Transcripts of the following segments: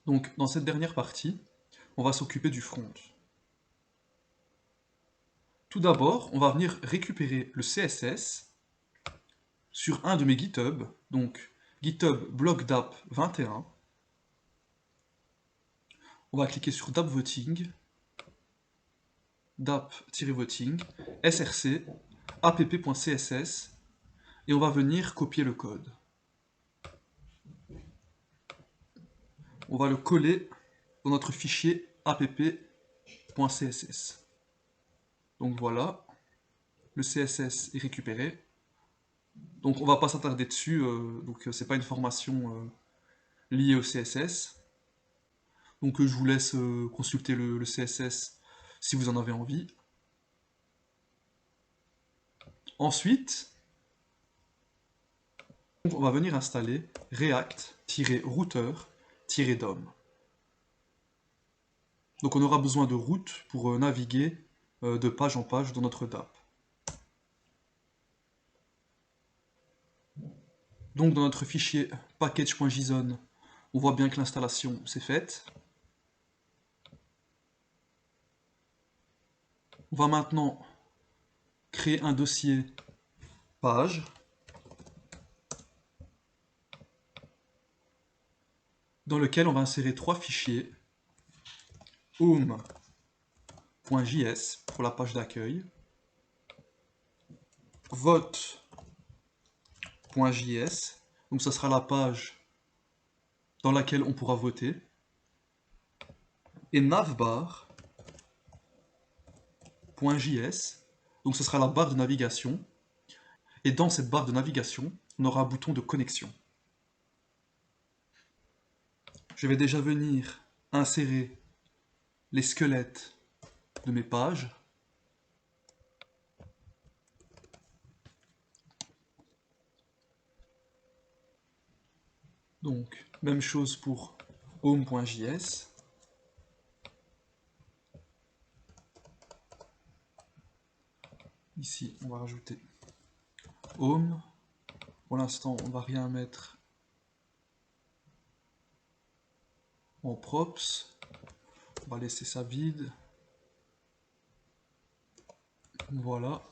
Donc, dans cette dernière partie, on va s'occuper du front. Tout d'abord, on va venir récupérer le CSS sur un de mes GitHub, donc GitHub blog d'app 21. On va cliquer sur d'app voting, d'app-voting, src, app.css, et on va venir copier le code. On va le coller dans notre fichier app.css. Donc voilà, le CSS est récupéré. Donc on va pas s'attarder dessus, c'est pas une formation liée au CSS. Donc je vous laisse consulter le CSS si vous en avez envie. Ensuite, on va venir installer react-router-dom. Donc on aura besoin de route pour naviguer de page en page dans notre DApp. Donc dans notre fichier package.json, on voit bien que l'installation s'est faite. On va maintenant créer un dossier page dans lequel on va insérer trois fichiers: home.js pour la page d'accueil, vote.js, donc ça sera la page dans laquelle on pourra voter, et navbar.js, donc ce sera la barre de navigation, et dans cette barre de navigation, on aura un bouton de connexion. Je vais déjà venir insérer les squelettes de mes pages. Donc, même chose pour home.js. Ici, on va rajouter home. Pour l'instant, on va rien mettre en props. On va laisser ça vide. Voilà.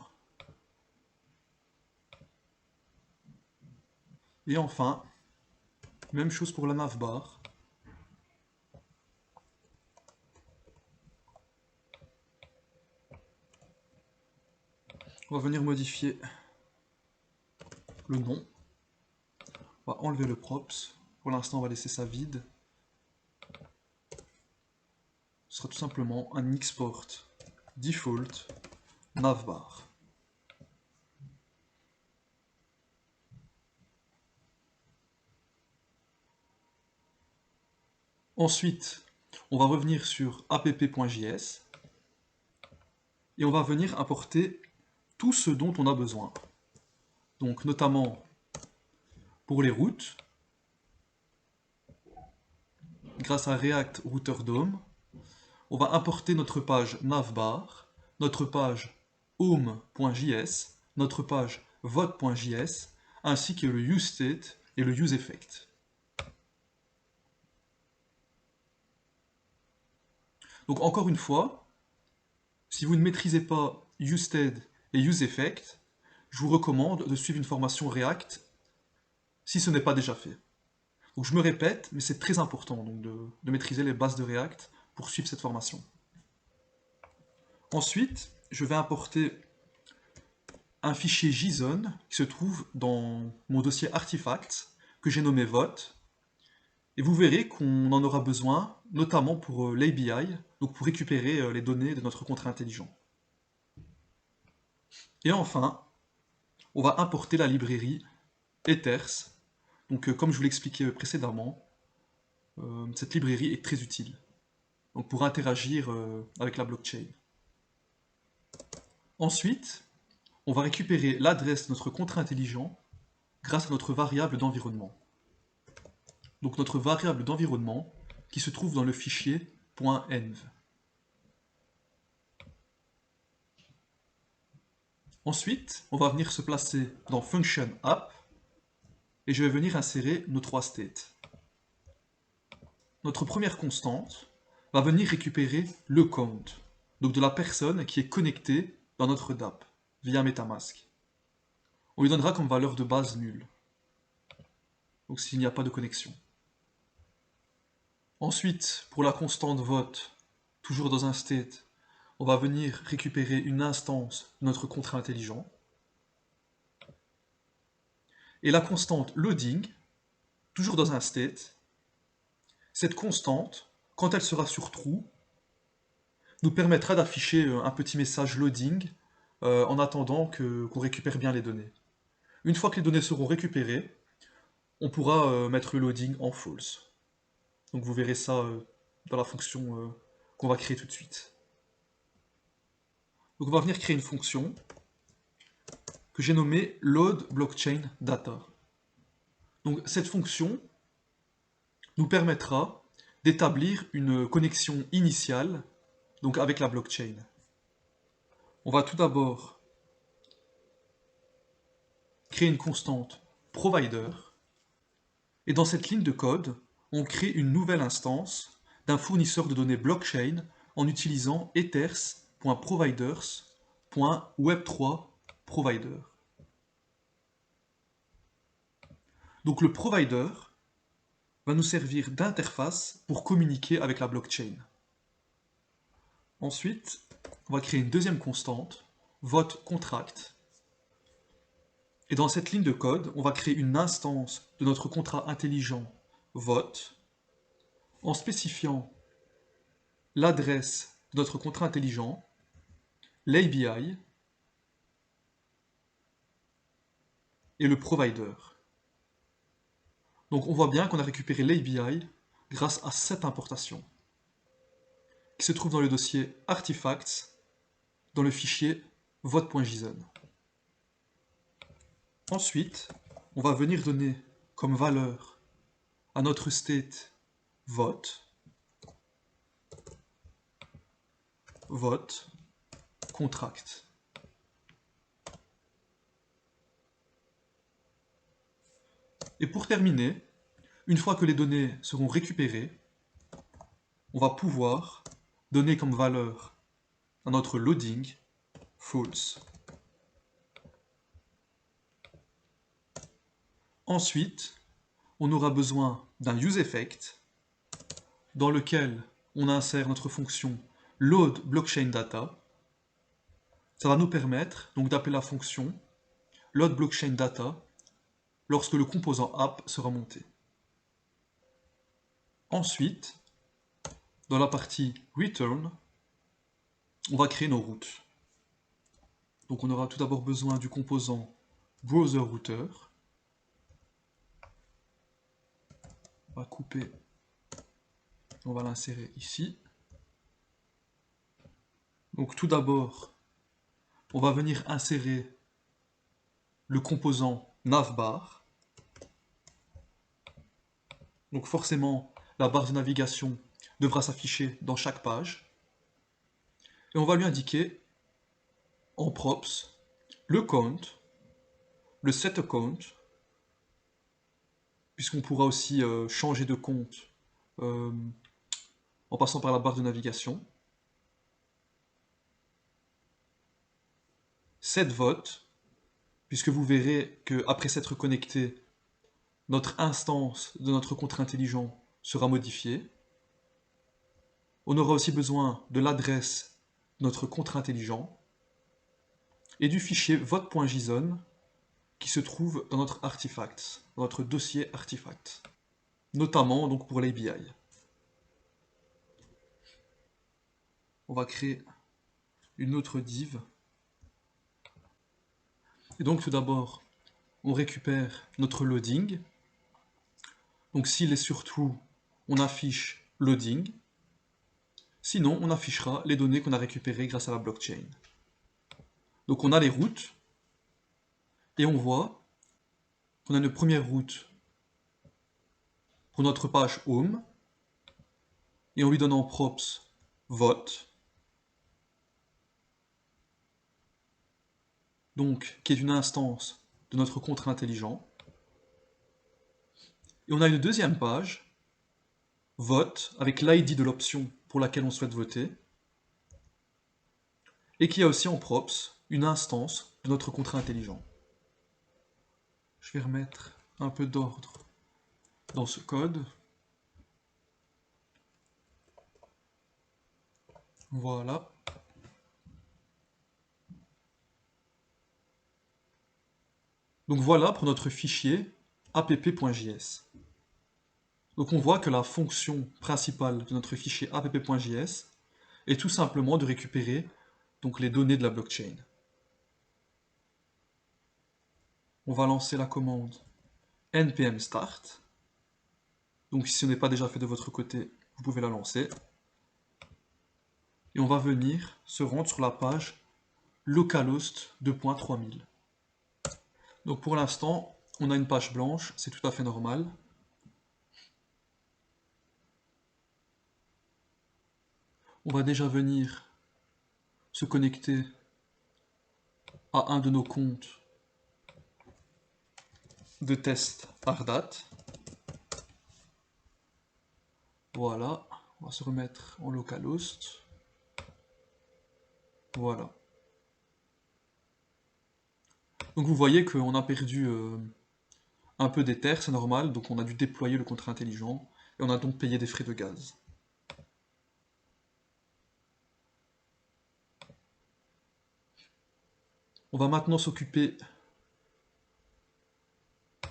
Et enfin, même chose pour la navbar. On va venir modifier le nom. On va enlever le props. Pour l'instant, on va laisser ça vide. Ce sera tout simplement un export default navbar. Ensuite, on va revenir sur app.js et on va venir importer tout ce dont on a besoin. Donc notamment pour les routes, grâce à React Router DOM, on va importer notre page navbar, notre page home.js, notre page vote.js, ainsi que le useState et le useEffect. Donc encore une fois, si vous ne maîtrisez pas useState et useEffect, je vous recommande de suivre une formation React si ce n'est pas déjà fait. Donc je me répète, mais c'est très important donc, de maîtriser les bases de React pour suivre cette formation. Ensuite, je vais importer un fichier JSON qui se trouve dans mon dossier Artifacts que j'ai nommé vote. Et vous verrez qu'on en aura besoin, notamment pour l'ABI, donc pour récupérer les données de notre contrat intelligent. Et enfin, on va importer la librairie Ethers. Donc comme je vous l'expliquais précédemment, cette librairie est très utile donc, pour interagir avec la blockchain. Ensuite, on va récupérer l'adresse de notre contrat intelligent grâce à notre variable d'environnement. Donc notre variable d'environnement qui se trouve dans le fichier .env. Ensuite, on va venir se placer dans Function App et je vais venir insérer nos trois states. notre première constante va venir récupérer le count, donc de la personne qui est connectée dans notre DApp via MetaMask. On lui donnera comme valeur de base nulle, donc s'il n'y a pas de connexion. Ensuite, pour la constante vote, toujours dans un state, on va venir récupérer une instance de notre contrat intelligent. Et la constante loading, toujours dans un state, cette constante, quand elle sera sur true, nous permettra d'afficher un petit message loading en attendant qu'on récupère bien les données. Une fois que les données seront récupérées, on pourra mettre le loading en false. Donc vous verrez ça dans la fonction qu'on va créer tout de suite. Donc on va venir créer une fonction que j'ai nommée load blockchain data. Donc cette fonction nous permettra d'établir une connexion initiale donc avec la blockchain. On va tout d'abord créer une constante provider et dans cette ligne de code, on crée une nouvelle instance d'un fournisseur de données blockchain en utilisant ethers.providers.web3provider. Donc le provider va nous servir d'interface pour communiquer avec la blockchain. Ensuite, on va créer une deuxième constante, vote contract. Et dans cette ligne de code, on va créer une instance de notre contrat intelligent vote en spécifiant l'adresse de notre contrat intelligent, l'ABI et le provider. Donc on voit bien qu'on a récupéré l'ABI grâce à cette importation qui se trouve dans le dossier artifacts dans le fichier vote.json. Ensuite, on va venir donner comme valeur à notre state vote contract. Et pour terminer, une fois que les données seront récupérées, on va pouvoir donner comme valeur à notre loading false. Ensuite, on aura besoin d'un useEffect dans lequel on insère notre fonction load blockchain data. Ça va nous permettre donc d'appeler la fonction load blockchain data lorsque le composant app sera monté. Ensuite, dans la partie return, on va créer nos routes. Donc on aura tout d'abord besoin du composant browser router. On va couper, on va l'insérer ici. Donc tout d'abord, on va venir insérer le composant navbar. Donc forcément, la barre de navigation devra s'afficher dans chaque page. Et on va lui indiquer en props le count, le set count, puisqu'on pourra aussi changer de compte en passant par la barre de navigation. Set vote, puisque vous verrez qu'après s'être connecté, notre instance de notre contrat intelligent sera modifiée. On aura aussi besoin de l'adresse de notre contrat intelligent et du fichier vote.json qui se trouve dans notre artifact, dans notre dossier artifact, notamment donc pour l'ABI. On va créer une autre div. Et donc tout d'abord, on récupère notre loading. Donc s'il est sur true, on affiche loading. Sinon, on affichera les données qu'on a récupérées grâce à la blockchain. Donc on a les routes, et on voit qu'on a une première route pour notre page home, et on lui donne en props vote, donc qui est une instance de notre contrat intelligent. Et on a une deuxième page vote avec l'ID de l'option pour laquelle on souhaite voter, et qui a aussi en props une instance de notre contrat intelligent. Je vais remettre un peu d'ordre dans ce code. Voilà. Donc voilà pour notre fichier app.js. Donc on voit que la fonction principale de notre fichier app.js est tout simplement de récupérer donc les données de la blockchain. On va lancer la commande npm start. Donc si ce n'est pas déjà fait de votre côté, vous pouvez la lancer. Et on va venir se rendre sur la page localhost 2.3000. Donc pour l'instant, on a une page blanche, c'est tout à fait normal. On va déjà venir se connecter à un de nos comptes de test Ardat. Voilà, on va se remettre en localhost. Voilà. Donc vous voyez qu'on a perdu un peu d'Ether, c'est normal, donc on a dû déployer le contrat intelligent, et on a donc payé des frais de gaz. On va maintenant s'occuper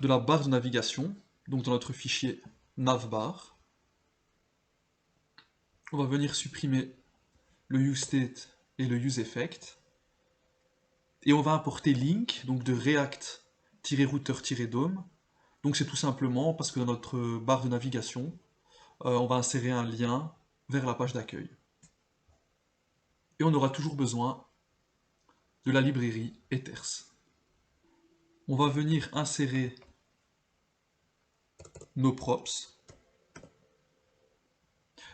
de la barre de navigation, donc dans notre fichier navbar. On va venir supprimer le useState et le useEffect. Et on va importer link, donc de react-router-dom. Donc c'est tout simplement parce que dans notre barre de navigation, on va insérer un lien vers la page d'accueil. Et on aura toujours besoin de la librairie Ethers. On va venir insérer nos props.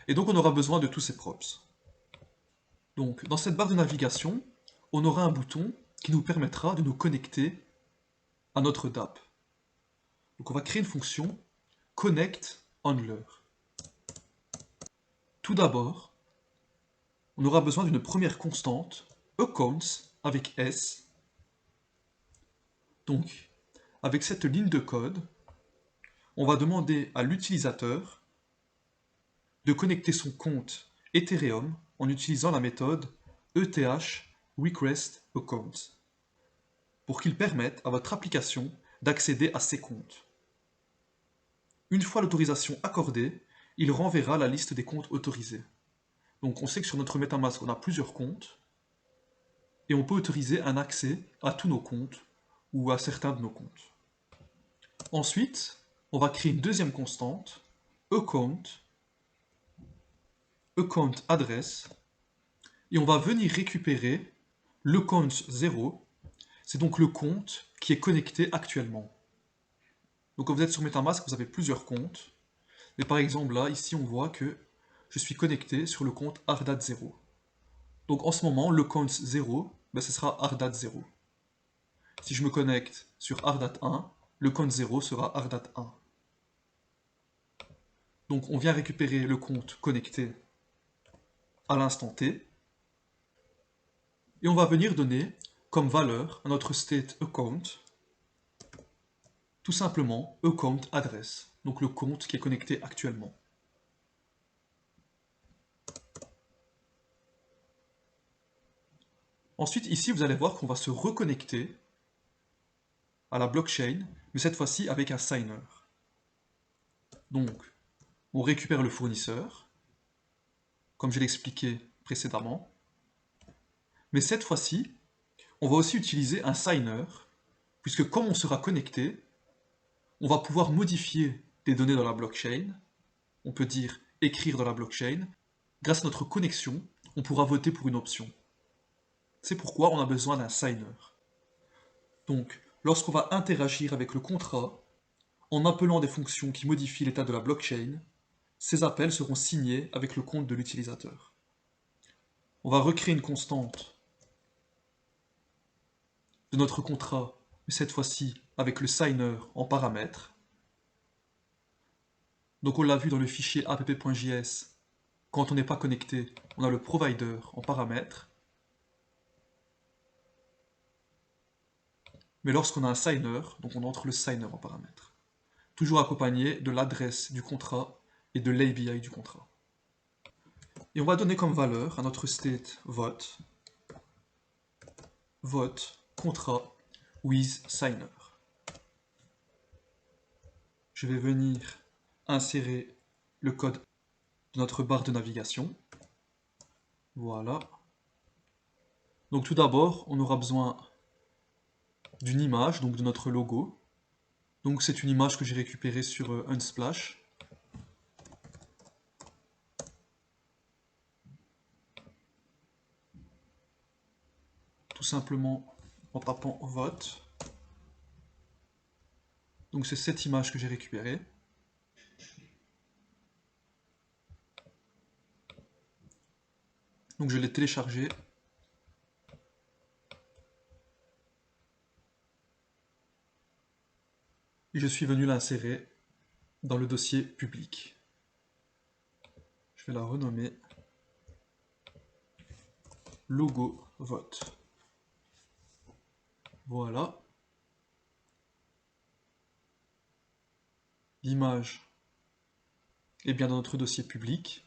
Et donc on aura besoin de tous ces props. Donc dans cette barre de navigation, on aura un bouton qui nous permettra de nous connecter à notre DApp. Donc on va créer une fonction connectHandler. Tout d'abord, on aura besoin d'une première constante, accounts avec S. Donc, avec cette ligne de code, on va demander à l'utilisateur de connecter son compte Ethereum en utilisant la méthode ETH-request-account pour qu'il permette à votre application d'accéder à ses comptes. Une fois l'autorisation accordée, il renverra la liste des comptes autorisés. Donc on sait que sur notre MetaMask, on a plusieurs comptes, et on peut autoriser un accès à tous nos comptes, ou à certains de nos comptes. Ensuite, on va créer une deuxième constante, account address, et on va venir récupérer le compte 0, c'est donc le compte qui est connecté actuellement. Donc quand vous êtes sur MetaMask, vous avez plusieurs comptes, mais par exemple là, ici on voit que je suis connecté sur le compte Ardat0. Donc en ce moment, le compte 0, ben, ce sera Ardat0. Si je me connecte sur Ardat1, le compte 0 sera Ardat1. Donc on vient récupérer le compte connecté à l'instant T, et on va venir donner comme valeur à notre state account, tout simplement account address, donc le compte qui est connecté actuellement. Ensuite, ici, vous allez voir qu'on va se reconnecter à la blockchain, mais cette fois-ci avec un signer. Donc, on récupère le fournisseur, comme je l'ai expliqué précédemment, mais cette fois-ci, on va aussi utiliser un signer, puisque comme on sera connecté, on va pouvoir modifier des données dans la blockchain, on peut dire écrire dans la blockchain. Grâce à notre connexion, on pourra voter pour une option. C'est pourquoi on a besoin d'un signer. Donc, lorsqu'on va interagir avec le contrat, en appelant des fonctions qui modifient l'état de la blockchain, ces appels seront signés avec le compte de l'utilisateur. On va recréer une constante de notre contrat, mais cette fois-ci avec le signer en paramètre. Donc on l'a vu dans le fichier app.js, quand on n'est pas connecté, on a le provider en paramètres. Mais lorsqu'on a un signer, donc on entre le signer en paramètres. Toujours accompagné de l'adresse du contrat et de l'API du contrat. Et on va donner comme valeur à notre state vote contrat with signer. Je vais venir insérer le code de notre barre de navigation. Voilà. Donc tout d'abord, on aura besoin d'une image, donc de notre logo. Donc c'est une image que j'ai récupérée sur Unsplash. Tout simplement en tapant vote. Donc c'est cette image que j'ai récupérée. Donc je l'ai téléchargée. Et je suis venu l'insérer dans le dossier public. Je vais la renommer logo vote. Voilà. L'image est bien dans notre dossier public.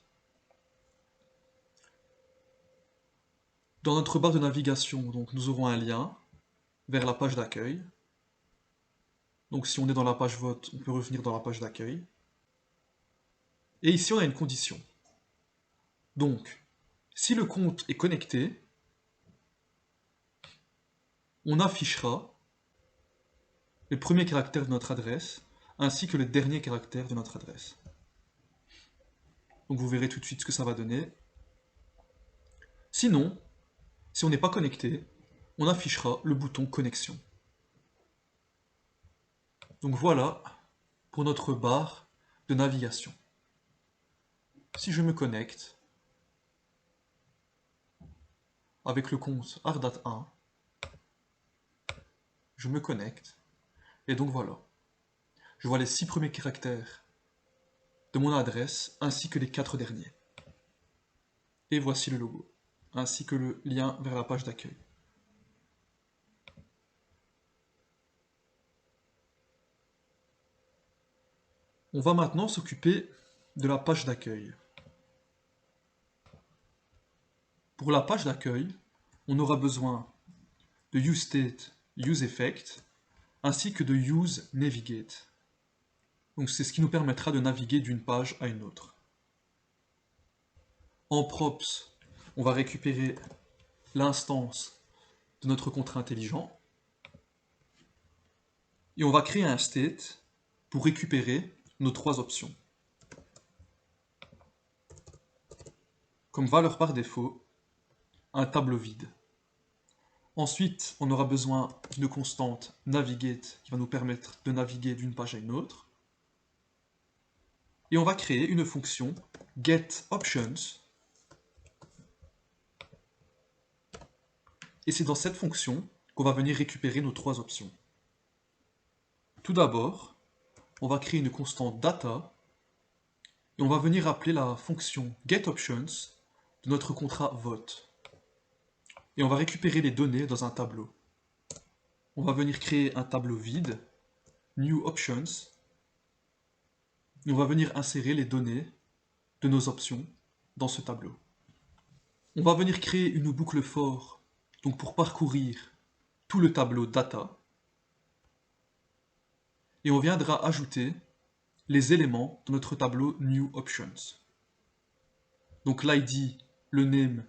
Dans notre barre de navigation, donc, nous aurons un lien vers la page d'accueil. Donc si on est dans la page vote, on peut revenir dans la page d'accueil. Et ici, on a une condition. Donc, si le compte est connecté, on affichera le premier caractère de notre adresse, ainsi que le dernier caractère de notre adresse. Donc vous verrez tout de suite ce que ça va donner. Sinon, si on n'est pas connecté, on affichera le bouton connexion. Donc voilà pour notre barre de navigation. Si je me connecte avec le compte ardat1, je me connecte, et donc voilà. Je vois les 6 premiers caractères de mon adresse, ainsi que les 4 derniers. Et voici le logo, ainsi que le lien vers la page d'accueil. On va maintenant s'occuper de la page d'accueil. Pour la page d'accueil, on aura besoin de useState, useEffect, ainsi que de useNavigate. Donc c'est ce qui nous permettra de naviguer d'une page à une autre. En props, on va récupérer l'instance de notre contrat intelligent et on va créer un state pour récupérer nos 3 options. Comme valeur par défaut, un tableau vide. Ensuite, on aura besoin d'une constante navigate qui va nous permettre de naviguer d'une page à une autre. Et on va créer une fonction getOptions. Et c'est dans cette fonction qu'on va venir récupérer nos 3 options. Tout d'abord, on va créer une constante data et on va venir appeler la fonction getOptions de notre contrat vote. Et on va récupérer les données dans un tableau. On va venir créer un tableau vide, new options, et on va venir insérer les données de nos options dans ce tableau. On va venir créer une boucle for, donc pour parcourir tout le tableau data, et on viendra ajouter les éléments de notre tableau new options. Donc l'ID, le name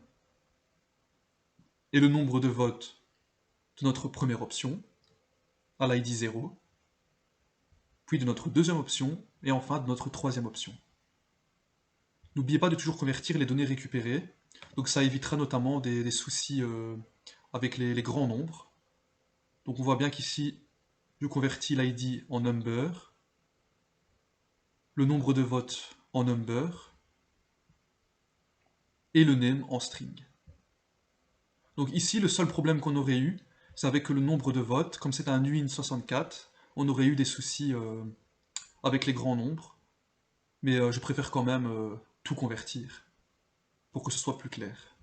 et le nombre de votes de notre première option, à l'ID 0, puis de notre deuxième option, et enfin de notre troisième option. N'oubliez pas de toujours convertir les données récupérées, donc ça évitera notamment des soucis avec les grands nombres. Donc on voit bien qu'ici, je convertis l'ID en number, le nombre de votes en number, et le name en string. Donc ici, le seul problème qu'on aurait eu, c'est avec le nombre de votes. Comme c'est un UIN 64, on aurait eu des soucis avec les grands nombres. mais je préfère quand même tout convertir pour que ce soit plus clair.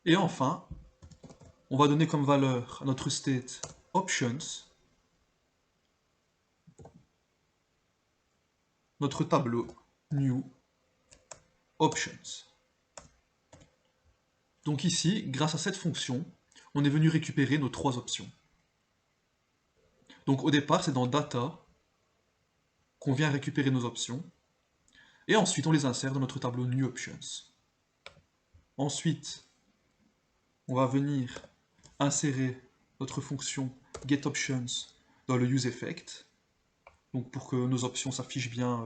Et enfin, on va donner comme valeur à notre state options, notre tableau new options. Donc ici, grâce à cette fonction, on est venu récupérer nos trois options. Donc au départ, c'est dans data qu'on vient récupérer nos options, et ensuite on les insère dans notre tableau new options. Ensuite, on va venir insérer notre fonction getOptions dans le useEffect, donc pour que nos options s'affichent bien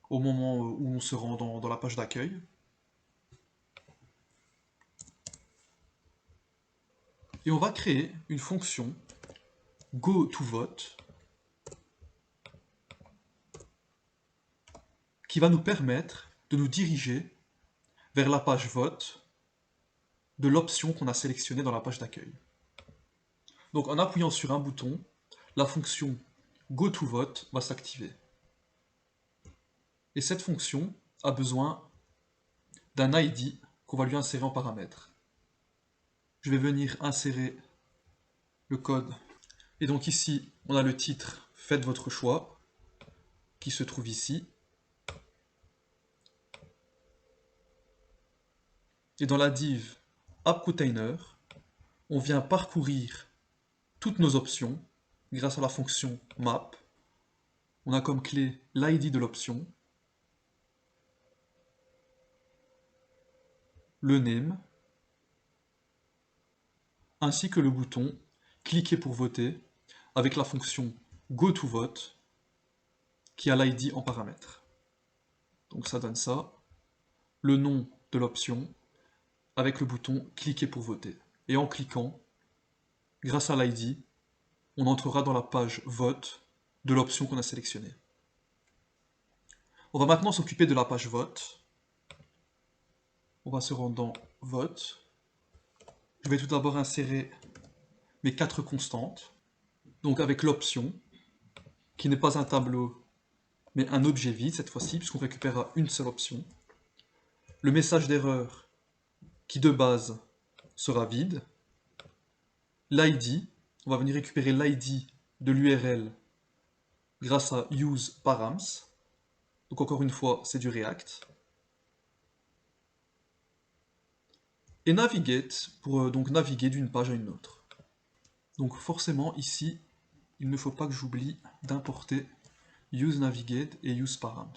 au moment où on se rend dans la page d'accueil. Et on va créer une fonction goToVote qui va nous permettre de nous diriger vers la page vote de l'option qu'on a sélectionnée dans la page d'accueil. Donc en appuyant sur un bouton, la fonction goToVote va s'activer. Et cette fonction a besoin d'un ID qu'on va lui insérer en paramètre. Je vais venir insérer le code. Et donc ici, on a le titre « Faites votre choix » qui se trouve ici. Et dans la div AppContainer, on vient parcourir toutes nos options grâce à la fonction map. On a comme clé l'ID de l'option, le name, ainsi que le bouton cliquer pour voter avec la fonction goToVote qui a l'ID en paramètre. Donc ça donne ça, le nom de l'option avec le bouton cliquer pour voter. Et en cliquant, grâce à l'ID, on entrera dans la page vote de l'option qu'on a sélectionnée. On va maintenant s'occuper de la page vote. On va se rendre dans vote. Je vais tout d'abord insérer mes 4 constantes. Donc avec l'option, qui n'est pas un tableau, mais un objet vide cette fois-ci, puisqu'on récupérera une seule option. Le message d'erreur, qui de base sera vide. L'ID, on va venir récupérer l'ID de l'URL grâce à useParams. Donc encore une fois, c'est du React. Et navigate, pour donc naviguer d'une page à une autre. Donc forcément, ici, il ne faut pas que j'oublie d'importer useNavigate et useParams.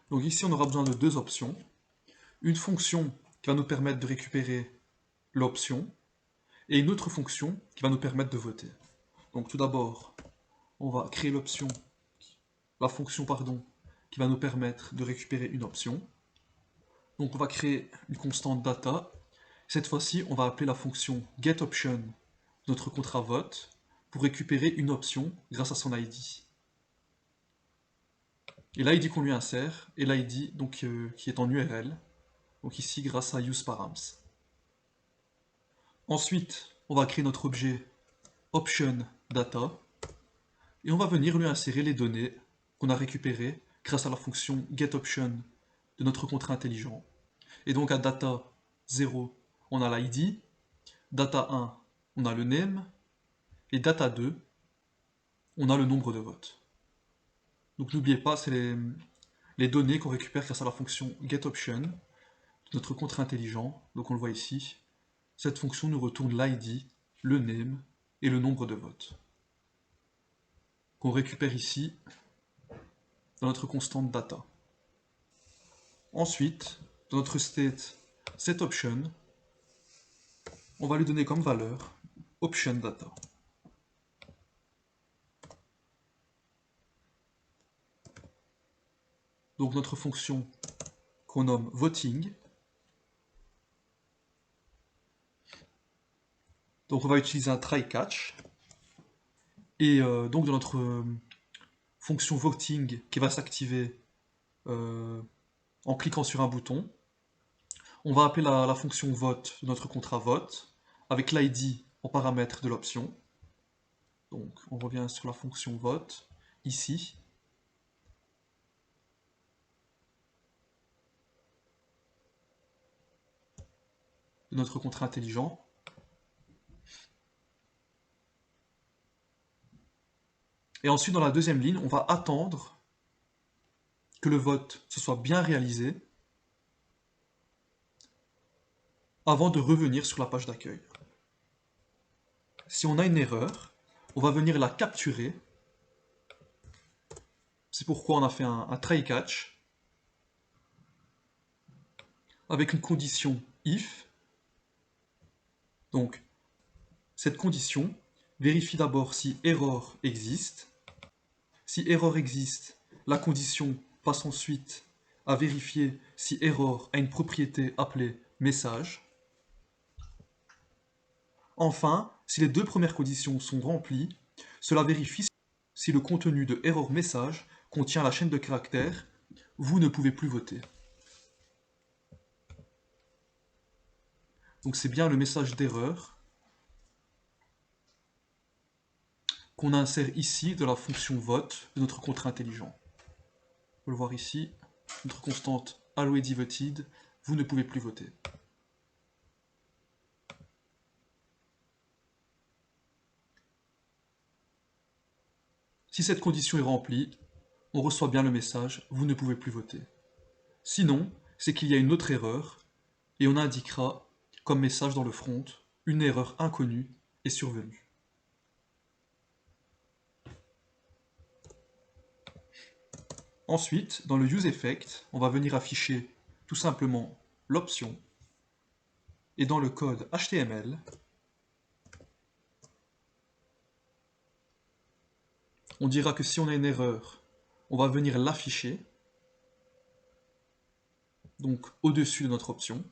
Donc ici, on aura besoin de deux options. Une fonction qui va nous permettre de récupérer l'option, et une autre fonction qui va nous permettre de voter. Donc tout d'abord, on va créer la fonction qui va nous permettre de récupérer une option. Donc on va créer une constante data. Cette fois-ci, on va appeler la fonction getOption de notre contrat vote pour récupérer une option grâce à son ID. Et l'ID qu'on lui insère est l'ID qui est en URL, donc ici grâce à useParams. Ensuite, on va créer notre objet optionData et on va venir lui insérer les données qu'on a récupérées grâce à la fonction getOption de notre contrat intelligent. Et donc à data 0, on a l'ID, data 1, on a le name, et data 2, on a le nombre de votes. Donc n'oubliez pas, c'est les données qu'on récupère grâce à la fonction getOption de notre contrat intelligent. Donc on le voit ici. Cette fonction nous retourne l'ID, le name et le nombre de votes, qu'on récupère ici dans notre constante data. Ensuite, dans notre state setOption, on va lui donner comme valeur optionData. Donc notre fonction qu'on nomme voting. Donc on va utiliser un try-catch. Et donc dans notre fonction voting qui va s'activer en cliquant sur un bouton, on va appeler la fonction vote de notre contrat vote avec l'ID en paramètre de l'option. Donc on revient sur la fonction vote ici. de notre contrat intelligent. Et ensuite, dans la deuxième ligne, on va attendre que le vote se soit bien réalisé avant de revenir sur la page d'accueil. Si on a une erreur, on va venir la capturer. C'est pourquoi on a fait un try catch avec une condition if. Donc, cette condition vérifie d'abord si error existe. Si error existe, la condition passe ensuite à vérifier si error a une propriété appelée message. Enfin, si les deux premières conditions sont remplies, cela vérifie si le contenu de error message contient la chaîne de caractères « Vous ne pouvez plus voter ». Donc c'est bien le message d'erreur qu'on insère ici de la fonction vote de notre contrat intelligent. On peut le voir ici, notre constante already voted, vous ne pouvez plus voter. Si cette condition est remplie, on reçoit bien le message vous ne pouvez plus voter. Sinon, c'est qu'il y a une autre erreur et on indiquera comme message dans le front une erreur inconnue est survenue. Ensuite, dans le useEffect, on va venir afficher tout simplement l'option. Et dans le code HTML, on dira que si on a une erreur, on va venir l'afficher, donc au-dessus de notre option.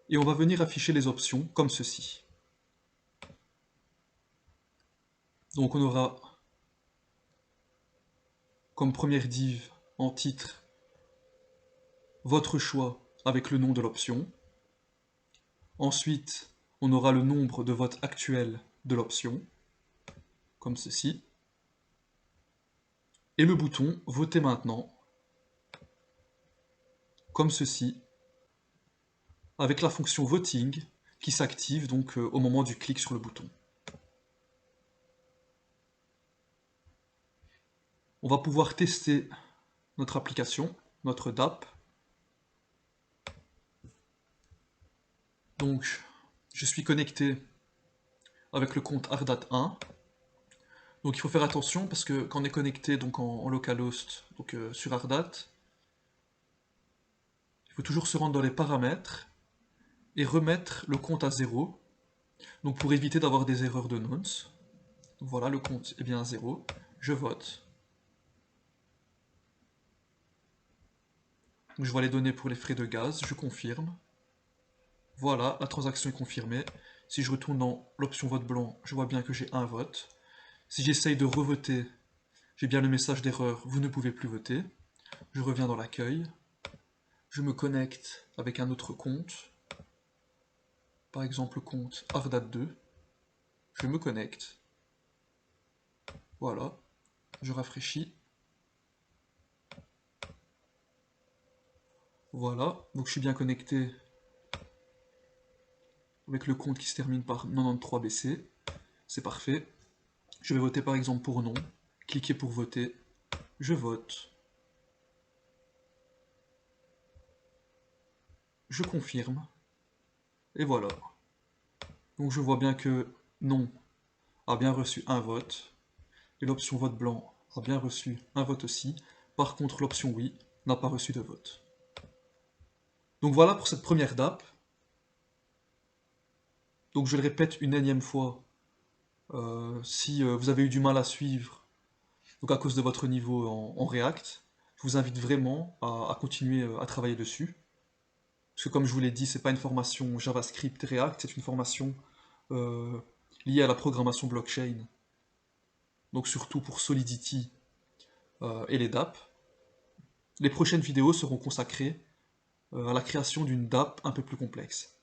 Et on va venir afficher les options comme ceci. Donc on aura comme première div en titre votre choix avec le nom de l'option. Ensuite, on aura le nombre de votes actuels de l'option, comme ceci. Et le bouton voter maintenant, comme ceci, avec la fonction voting qui s'active donc au moment du clic sur le bouton. On va pouvoir tester notre application, notre DApp. Donc, je suis connecté avec le compte Ardat1. Donc il faut faire attention parce que quand on est connecté donc en localhost donc, sur Ardat, il faut toujours se rendre dans les paramètres et remettre le compte à 0. Donc pour éviter d'avoir des erreurs de nonce. Donc voilà, le compte est bien à 0. Je vote. Donc je vois les données pour les frais de gaz, je confirme. Voilà, la transaction est confirmée. Si je retourne dans l'option vote blanc, je vois bien que j'ai un vote. Si j'essaye de revoter, j'ai bien le message d'erreur, vous ne pouvez plus voter. Je reviens dans l'accueil. Je me connecte avec un autre compte. Par exemple le compte Ardat2. Je me connecte. Voilà. Je rafraîchis. Voilà, donc je suis bien connecté avec le compte qui se termine par 93BC. C'est parfait. Je vais voter par exemple pour non. Cliquez pour voter. Je vote. Je confirme. Et voilà. Donc je vois bien que non a bien reçu un vote. Et l'option vote blanc a bien reçu un vote aussi. Par contre, l'option oui n'a pas reçu de vote. Donc voilà pour cette première DApp. Donc je le répète une énième fois, si vous avez eu du mal à suivre, donc à cause de votre niveau en React, je vous invite vraiment à continuer à travailler dessus. Parce que comme je vous l'ai dit, c'est pas une formation JavaScript React, c'est une formation euh, liée à la programmation blockchain. Donc surtout pour Solidity et les DApp. Les prochaines vidéos seront consacrées à la création d'une DApp un peu plus complexe.